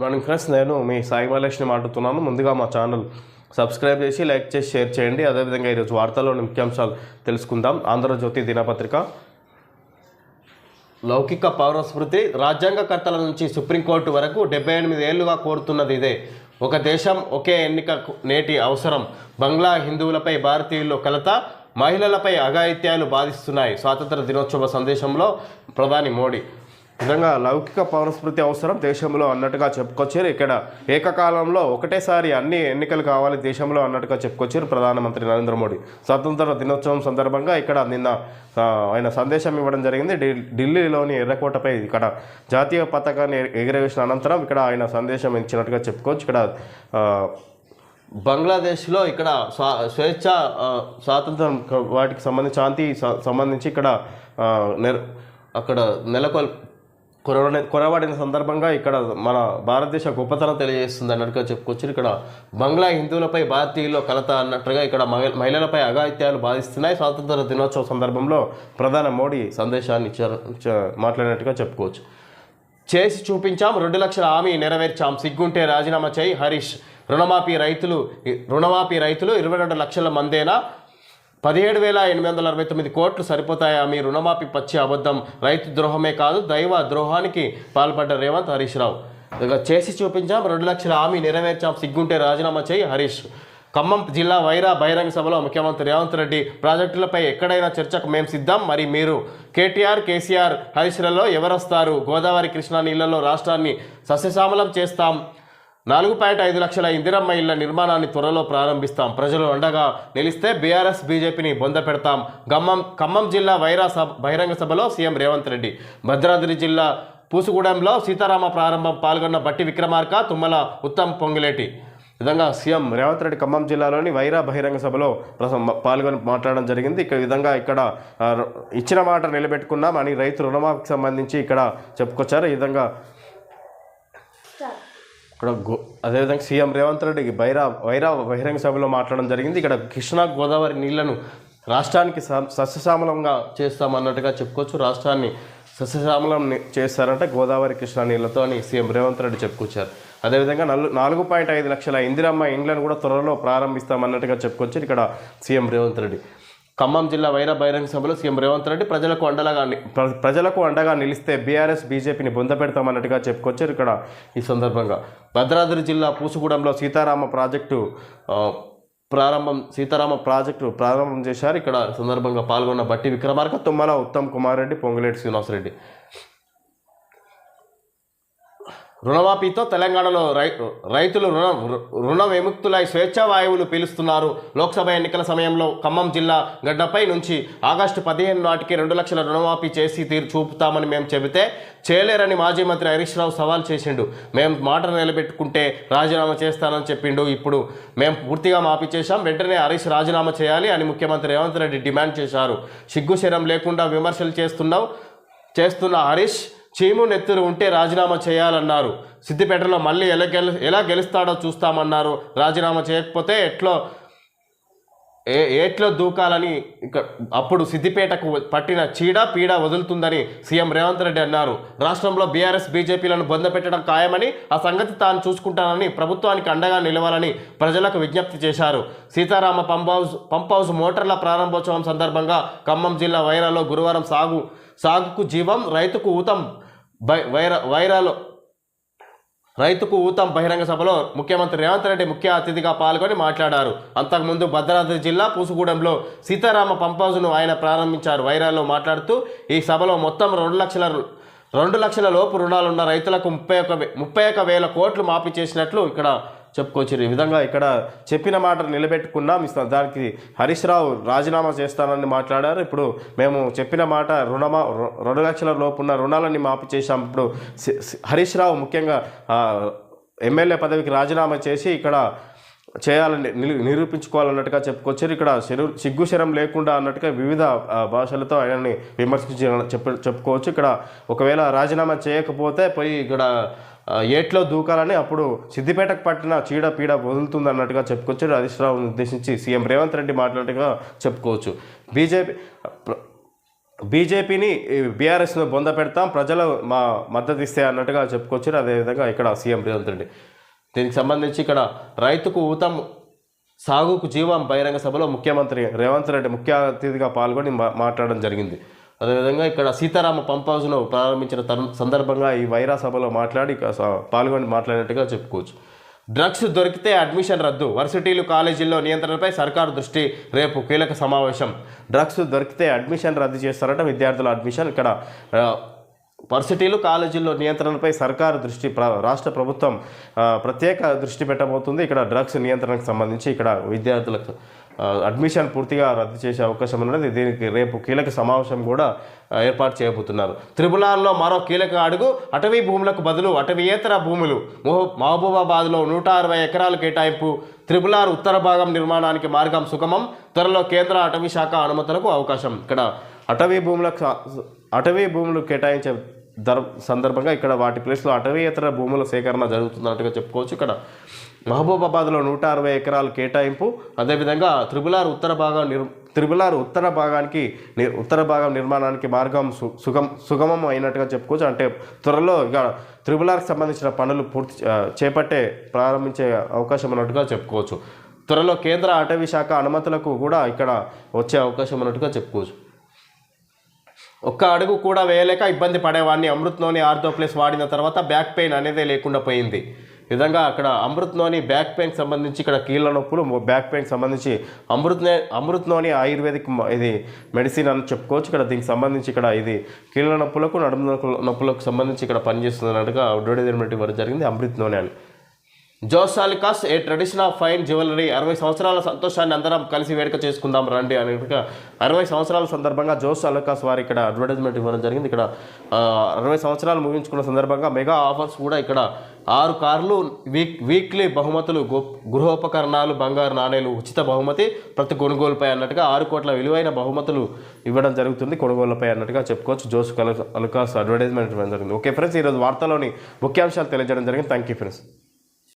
Morning friends, నేను మీ సాయి మహేష్ని మాట్లాడుతున్నాను. ముందుగా మా ఛానల్ సబ్స్క్రైబ్ చేసి లైక్ చేసి షేర్ చేయండి. అదేవిధంగా ఈరోజు వార్తల్లోని ముఖ్యాంశాలు తెలుసుకుందాం. ఆంధ్రజ్యోతి దినపత్రిక లౌకిక పౌరస్మృతి రాజ్యాంగకర్తల నుంచి సుప్రీంకోర్టు వరకు 78 ఏళ్లుగా కోరుతున్నది ఇదే. ఒక దేశం ఒకే ఎన్నిక నేటి అవసరం. బంగ్లా హిందువులపై భారతీయుల్లో కలత, మహిళలపై అఘాయిత్యాలు బాధిస్తున్నాయి. స్వాతంత్ర దినోత్సవ సందేశంలో ప్రధాని మోడీ విధంగా లౌకిక పౌరస్మృతి అవసరం దేశంలో అన్నట్టుగా చెప్పుకొచ్చారు. ఇక్కడ ఏకకాలంలో ఒకటేసారి అన్ని ఎన్నికలు కావాలి దేశంలో అన్నట్టుగా చెప్పుకొచ్చారు ప్రధానమంత్రి నరేంద్ర మోడీ. స్వాతంత్ర దినోత్సవం సందర్భంగా ఇక్కడ నిన్న ఆయన సందేశం ఇవ్వడం జరిగింది. ఢిల్లీలోని ఎర్రకోటపై ఇక్కడ జాతీయ పతాకాన్ని ఎగురవేసిన అనంతరం ఇక్కడ ఆయన సందేశం ఇచ్చినట్టుగా చెప్పుకోవచ్చు. ఇక్కడ బంగ్లాదేశ్లో ఇక్కడ స్వేచ్ఛ స్వాతంత్రం వాటికి సంబంధించి శాంతి సంబంధించి ఇక్కడ అక్కడ కొరవడిన సందర్భంగా ఇక్కడ మన భారతదేశ గొప్పతనం తెలియజేస్తుంది అన్నట్టుగా చెప్పుకోవచ్చు. ఇక్కడ బంగ్లా హిందువులపై భారతీయుల్లో కలత అన్నట్టుగా ఇక్కడ మహిళలపై అఘాయిత్యాలు బాధిస్తున్నాయి. స్వాతంత్ర దినోత్సవ సందర్భంలో ప్రధాని మోడీ సందేశాన్ని మాట్లాడినట్టుగా చెప్పుకోవచ్చు. చేసి చూపించాం, 2 లక్షల హామీ నెరవేర్చాం, సిగ్గుంటే రాజీనామా చేయి హరీష్. రుణమాఫీ రైతులు 22 లక్షల మందేనా? 17,869 కోట్లు సరిపోతాయా? మీ రుణమాఫీ పచ్చి అబద్ధం, రైతు ద్రోహమే కాదు దైవ ద్రోహానికి పాల్పడ్డ రేవంత్ హరీష్ రావు. చేసి చూపించాం, 2 లక్షల హామీ నెరవేర్చాం, సిగ్గుంటే రాజీనామా చేయి హరీష్. ఖమ్మం జిల్లా వైరా బహిరంగ సభలో ముఖ్యమంత్రి రేవంత్ రెడ్డి ప్రాజెక్టులపై ఎక్కడైనా చర్చకు మేము సిద్ధం, మరి మీరు కేటీఆర్ కేసీఆర్ హరీష్లలో ఎవరొస్తారు? గోదావరి కృష్ణా నీళ్లలో రాష్ట్రాన్ని సస్యశ్యామలం చేస్తాం, 4.5 లక్షల ఇందిరమ్మ ఇళ్ల నిర్మాణాన్ని త్వరలో ప్రారంభిస్తాం, ప్రజలు అండగా నిలిస్తే బీఆర్ఎస్ బీజేపీని బొంద పెడతాం. ఖమ్మం జిల్లా వైరా బహిరంగ సభలో సీఎం రేవంత్ రెడ్డి. భద్రాద్రి జిల్లా పూసుగూడెంలో సీతారామ ప్రారంభం పాల్గొన్న బట్టి విక్రమార్క, తుమ్మల ఉత్తమ్ పొంగులేటి. విధంగా సీఎం రేవంత్ రెడ్డి ఖమ్మం జిల్లాలోని వైరా బహిరంగ సభలో పాల్గొని మాట్లాడడం జరిగింది. ఇక్కడ విధంగా ఇక్కడ ఇచ్చిన మాట నిలబెట్టుకున్నాం అని రైతు రుణమాఫీకి సంబంధించి ఇక్కడ చెప్పుకొచ్చారు. ఈ విధంగా ఇక్కడ అదేవిధంగా సీఎం రేవంత్ రెడ్డి వైరా బహిరంగ సభలో మాట్లాడడం జరిగింది. ఇక్కడ కృష్ణా గోదావరి నీళ్లను రాష్ట్రానికి సస్యశ్యామలంగా చేస్తామన్నట్టుగా చెప్పుకోవచ్చు. రాష్ట్రాన్ని సస్యశ్యామలం చేస్తారంటే గోదావరి కృష్ణా నీళ్లతో అని సీఎం రేవంత్ రెడ్డి చెప్పుకొచ్చారు. అదేవిధంగా 4.5 లక్షల ఇందిరమ్మ ఇండ్లను కూడా త్వరలో ప్రారంభిస్తామన్నట్టుగా చెప్పుకొచ్చారు ఇక్కడ సీఎం రేవంత్ రెడ్డి. ఖమ్మం జిల్లా వైరా బహిరంగ సభలో సీఎం రేవంత్ రెడ్డి ప్రజలకు అండగా నిలిస్తే బీఆర్ఎస్ బీజేపీని బొంద పెడతామన్నట్టుగా చెప్పుకొచ్చారు. ఇక్కడ ఈ సందర్భంగా భద్రాద్రి జిల్లా పూసుగూడెంలో సీతారామ ప్రాజెక్టు ప్రారంభం చేశారు. ఇక్కడ సందర్భంగా పాల్గొన్న బట్టి విక్రమార్క, తుమ్మల ఉత్తమ్ కుమార్ రెడ్డి, పొంగులేటి శ్రీనివాసరెడ్డి. రుణమాఫీతో తెలంగాణలో రైతులు రుణ విముక్తులై స్వేచ్ఛా వాయువులు పీలుస్తున్నారు. లోక్సభ ఎన్నికల సమయంలో ఖమ్మం జిల్లా గడ్డపై నుంచి ఆగస్టు 15 నాటికి 2 లక్షల రుణమాఫీ చేసి తీరు చూపుతామని మేము చెబితే చేయలేరని మాజీ మంత్రి హరీష్ రావు సవాల్ చేసిండు. మేము మాట నిలబెట్టుకుంటే రాజీనామా చేస్తానని చెప్పిండు. ఇప్పుడు మేము పూర్తిగా మాఫీ చేశాం, వెంటనే హరీష్ రాజీనామా చేయాలి అని ముఖ్యమంత్రి రేవంత్ రెడ్డి డిమాండ్ చేశారు. సిగ్గుశరం లేకుండా విమర్శలు చేస్తున్న హరీష్ చీము నెత్తురు ఉంటే రాజీనామా చేయాలన్నారు. సిద్దిపేటలో మళ్ళీ ఎలా గెలుస్తాడో చూస్తామన్నారు. రాజీనామా చేయకపోతే ఏట్లో దూకాలని అప్పుడు సిద్దిపేటకు పట్టిన పీడ వదులుతుందని సీఎం రేవంత్ రెడ్డి అన్నారు. రాష్ట్రంలో బీఆర్ఎస్ బీజేపీలను బొందపెట్టడం ఖాయమని, ఆ సంగతి తాను చూసుకుంటానని, ప్రభుత్వానికి అండగా నిలవాలని ప్రజలకు విజ్ఞప్తి చేశారు. సీతారామ పంప్ హౌస్ మోటార్ల ప్రారంభోత్సవం సందర్భంగా ఖమ్మం జిల్లా వైరాలో గురువారం సాగుకు జీవం, రైతుకు ఊతం బహిరంగ సభలో ముఖ్యమంత్రి రేవంత్ రెడ్డి ముఖ్య అతిథిగా పాల్గొని మాట్లాడారు. అంతకుముందు భద్రాద్రి జిల్లా పూసుగూడెంలో సీతారామ పంప్ హౌస్ను ఆయన ప్రారంభించారు. వైరాలో మాట్లాడుతూ ఈ సభలో మొత్తం 2 లక్షల లోపు రుణాలున్న రైతులకు 31,000 కోట్లు మాఫీ చేసినట్లు ఇక్కడ చెప్పుకోవచ్చు. ఈ విధంగా ఇక్కడ చెప్పిన మాట నిలబెట్టుకున్నాం, దానికి హరీష్ రావు రాజీనామా చేస్తానని మాట్లాడారు. ఇప్పుడు మేము చెప్పిన మాట 2 లక్షల లోపు ఉన్న రుణాలన్నీ మాఫీ చేశాం. ఇప్పుడు హరీష్ రావు ముఖ్యంగా ఎమ్మెల్యే పదవికి రాజీనామా చేసి ఇక్కడ చేయాలని నిరూపించుకోవాలన్నట్టుగా చెప్పుకొచ్చారు. ఇక్కడ సిగ్గుశరం లేకుండా అన్నట్టుగా వివిధ భాషలతో ఆయనని విమర్శించి చెప్పుకోవచ్చు. ఇక్కడ ఒకవేళ రాజీనామా చేయకపోతే పోయి ఇక్కడ ఏట్లో దూకాలని, అప్పుడు సిద్దిపేటకు పట్టిన పీడ వదులుతుంది అన్నట్టుగా చెప్పుకోవచ్చు. హరీష్ రావును ఉద్దేశించి సీఎం రేవంత్ రెడ్డి మాట్లాడినట్టుగా చెప్పుకోవచ్చు. బీజేపీ బీజేపీని బీఆర్ఎస్ను బొంద పెడతాం, ప్రజలు మా మద్దతు ఇస్తే అన్నట్టుగా చెప్పుకొచ్చారు. అదేవిధంగా ఇక్కడ సీఎం రేవంత్ రెడ్డి దీనికి సంబంధించి ఇక్కడ రైతుకు ఊతం సాగుకు జీవం బహిరంగ సభలో ముఖ్యమంత్రి రేవంత్ రెడ్డి ముఖ్య అతిథిగా పాల్గొని మాట్లాడడం జరిగింది. అదేవిధంగా ఇక్కడ సీతారామ పంప్ హౌస్ను ప్రారంభించిన సందర్భంగా ఈ వైరా సభలో పాల్గొని మాట్లాడినట్టుగా చెప్పుకోవచ్చు. డ్రగ్స్ దొరికితే అడ్మిషన్ రద్దు, వర్సిటీలు కాలేజీల్లో నియంత్రణపై సర్కారు దృష్టి, రేపు కీలక సమావేశం. డ్రగ్స్ దొరికితే అడ్మిషన్ రద్దు చేస్తారట, విద్యార్థుల అడ్మిషన్. ఇక్కడ వర్సిటీలు కాలేజీల్లో నియంత్రణపై సర్కారు దృష్టి, రాష్ట్ర ప్రభుత్వం ప్రత్యేక దృష్టి పెట్టబోతుంది. ఇక్కడ డ్రగ్స్ నియంత్రణకు సంబంధించి ఇక్కడ విద్యార్థులకు అడ్మిషన్ పూర్తిగా రద్దు చేసే అవకాశం ఉన్నది. దీనికి రేపు కీలక సమావేశం కూడా ఏర్పాటు చేయబోతున్నారు. త్రిపులార్లో మరో కీలక అడుగు, అటవీ భూములకు బదులు అటవీయేతర భూములు. మహబూబాబాద్లో 160 ఎకరాలు కేటాయింపు, త్రిపులార్ ఉత్తర భాగం నిర్మాణానికి మార్గం సుగమం, త్వరలో కేంద్ర అటవీ శాఖ అనుమతులకు అవకాశం. ఇక్కడ అటవీ భూములు కేటాయించే సందర్భంగా ఇక్కడ వాటి ప్లేస్లో అటవీయేతర భూముల సేకరణ జరుగుతున్నట్టుగా చెప్పుకోవచ్చు. ఇక్కడ మహబూబాబాద్లో 160 ఎకరాలు కేటాయింపు, అదేవిధంగా త్రిపులార్ ఉత్తర భాగం నిర్మాణానికి మార్గం సుగమం అయినట్టుగా చెప్పుకోవచ్చు. అంటే త్వరలో ఇక త్రిపులార్కి సంబంధించిన పనులు ప్రారంభించే అవకాశం ఉన్నట్టుగా చెప్పుకోవచ్చు. త్వరలో కేంద్ర అటవీ శాఖ అనుమతులకు కూడా ఇక్కడ వచ్చే అవకాశం ఉన్నట్టుగా చెప్పుకోవచ్చు. ఒక్క అడుగు కూడా వేయలేక ఇబ్బంది పడేవాడిని, అమృత్ నోని ఆర్థోప్లేస్ వాడిన తర్వాత బ్యాక్ పెయిన్ అనేదే లేకుండా పోయింది. ఈ విధంగా అక్కడ అమృత్ నోని బ్యాక్ పెయిన్కి సంబంధించి ఇక్కడ కీళ్ళ నొప్పులు, బ్యాక్ పెయిన్కి సంబంధించి అమృత్ నోని ఆయుర్వేదిక్ ఇది మెడిసిన్ అని చెప్పుకోవచ్చు. ఇక్కడ దీనికి సంబంధించి ఇక్కడ ఇది కీళ్ళ నొప్పులకు, నడుము నొప్పులకు సంబంధించి ఇక్కడ పనిచేస్తున్నట్టుగా అడ్వర్టైజ్మెంట్ ఇవ్వడం జరిగింది. అమృత్ నోని అని. Jos Alukkas a tradition of fine jewellery, 60 సంవత్సరాల సంతోషాన్ని అందరం కలిసి వేడుక చేసుకుందాం రండి అన్నట్టుగా 60 సంవత్సరాల సందర్భంగా జోస్ అలుకాస్ వారు ఇక్కడ అడ్వర్టైజ్మెంట్ ఇవ్వడం జరిగింది. ఇక్కడ 60 సంవత్సరాలు ముగించుకున్న సందర్భంగా మెగా ఆఫర్స్ కూడా ఇక్కడ 6 కార్లు, వీక్లీ బహుమతులు, గృహోపకరణాలు, బంగారు నాణేలు, ఉచిత బహుమతి ప్రతి కొనుగోలుపై అన్నట్టుగా 6 కోట్ల విలువైన బహుమతులు ఇవ్వడం జరుగుతుంది కొనుగోలుపై అన్నట్టుగా చెప్పుకోవచ్చు. జోస్ అలుకాస్ అడ్వర్టైజ్మెంట్ ఇవ్వడం జరిగింది. ఓకే ఫ్రెండ్స్, ఈరోజు వార్తలోని ముఖ్యాంశాలు తెలియజేయడం జరిగింది. Thank you friends.